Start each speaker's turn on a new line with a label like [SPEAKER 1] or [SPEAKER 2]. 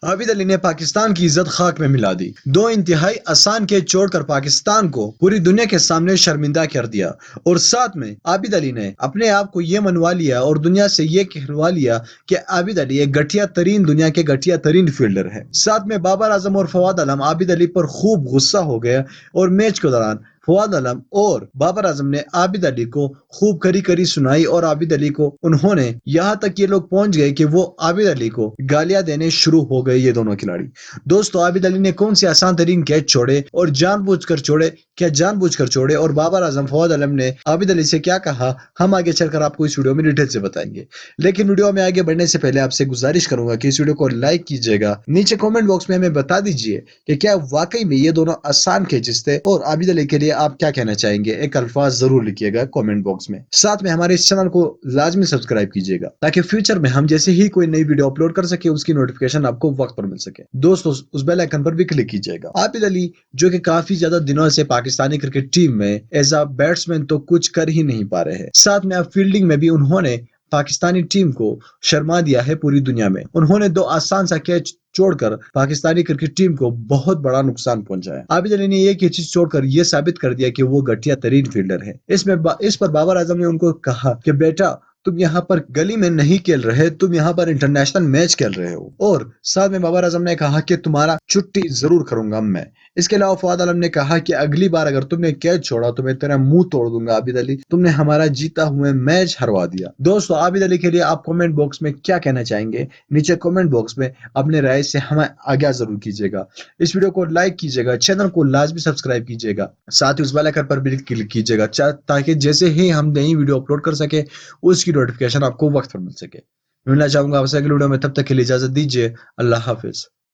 [SPEAKER 1] عابد علی نے پاکستان کی عزت خاک میں ملا دی۔ دو انتہائی آسان کیچ چھوڑ کر پاکستان کو پوری دنیا کے سامنے شرمندہ کر دیا، اور ساتھ میں عابد علی نے اپنے آپ کو یہ منوا لیا اور دنیا سے یہ کہلوا لیا کہ عابد علی ایک گھٹیا ترین دنیا کے گھٹیا ترین فیلڈر ہے۔ ساتھ میں بابر اعظم اور فواد عالم عابد علی پر خوب غصہ ہو گیا، اور میچ کے دوران فواد عالم اور بابر اعظم نے عابد علی کو خوب کری کری سنائی، اور عابد علی کو انہوں نے یہاں تک یہ لوگ پہنچ گئے کہ وہ عابد علی کو گالیاں دینے شروع ہو گئے یہ دونوں کھلاڑی۔ دوستو، عابد علی نے کون سے آسان ترین کیچ چھوڑے اور جان بوجھ کر چھوڑے، کیا جان بوجھ کر چھوڑے، اور بابر اعظم فواد عالم نے عابد علی سے کیا کہا، ہم آگے چل کر آپ کو اس ویڈیو میں ڈیٹیل سے بتائیں گے۔ لیکن ویڈیو میں آگے بڑھنے سے پہلے آپ سے گزارش کروں گا کہ اس ویڈیو کو لائک کیجیے گا، نیچے کامنٹ باکس میں ہمیں بتا دیجیے کہ کیا واقعی میں یہ دونوں آسان کیچز تھے، اور عابد علی کے لیے آپ کیا کہنا چاہیں گے، ایک الفاظ ضرور لکھیے گا کامنٹ باکس میں۔ ساتھ میں ہمارے اس چینل کو لازمی سبسکرائب کیجیے گا تاکہ فیوچر میں ہم جیسے ہی کوئی نئی ویڈیو اپلوڈ کر سکے اس کی نوٹیفیکیشن آپ کو وقت پر مل سکے۔ دوستو، اس بیل آئیکن پر بھی کلک کیجیے گا۔ عابد علی جو کہ کافی زیادہ دنوں سے پاکستانی کرکٹ ٹیم میں ایز اے بیٹسمین تو کچھ کر ہی نہیں پا رہے ہیں، ساتھ میں اب فیلڈنگ میں بھی انہوں نے پاکستانی ٹیم کو شرما دیا ہے پوری دنیا میں۔ انہوں نے دو آسان سا کیچ چھوڑ کر پاکستانی کرکٹ ٹیم کو بہت بڑا نقصان پہنچایا۔ عابد علی نے یہ کیچز چھوڑ کر یہ ثابت کر دیا کہ وہ گھٹیا ترین فیلڈر ہے۔ اس پر بابر اعظم نے ان کو کہا کہ بیٹا، تم یہاں پر گلی میں نہیں کھیل رہے، تم یہاں پر انٹرنیشنل میچ کھیل رہے ہو، اور ساتھ میں بابر اعظم نے کہا کہ تمہارا چھٹی ضرور کروں گا میں۔ اس کے علاوہ فواد عالم نے کہا کہ اگلی بار اگر تم نے کیچ چھوڑا تو میں تیرا منہ توڑ دوں گا عابد علی، تم نے ہمارا جیتا ہوا میچ ہروا دیا۔ دوستو، عابد علی کے لیے آپ کامنٹ باکس میں کیا کہنا چاہیں گے، نیچے کامنٹ باکس میں اپنے رائے سے ہمیں آگاہ ضرور کیجیے گا۔ اس ویڈیو کو لائک کیجیے گا، چینل کو لازمی سبسکرائب کیجیے گا، ساتھ ہی اس بیل آئیکن پر بھی کلک کیجیے گا تاکہ جیسے ہی ہم نئی ویڈیو اپلوڈ کر سکے اس کی نوٹیفیکیشن آپ کو وقت پر مل سکے۔ ملنا چاہوں گا آپ سے اگلی ویڈیو میں، تب تک کے لیے اجازت دیجیے، اللہ حافظ۔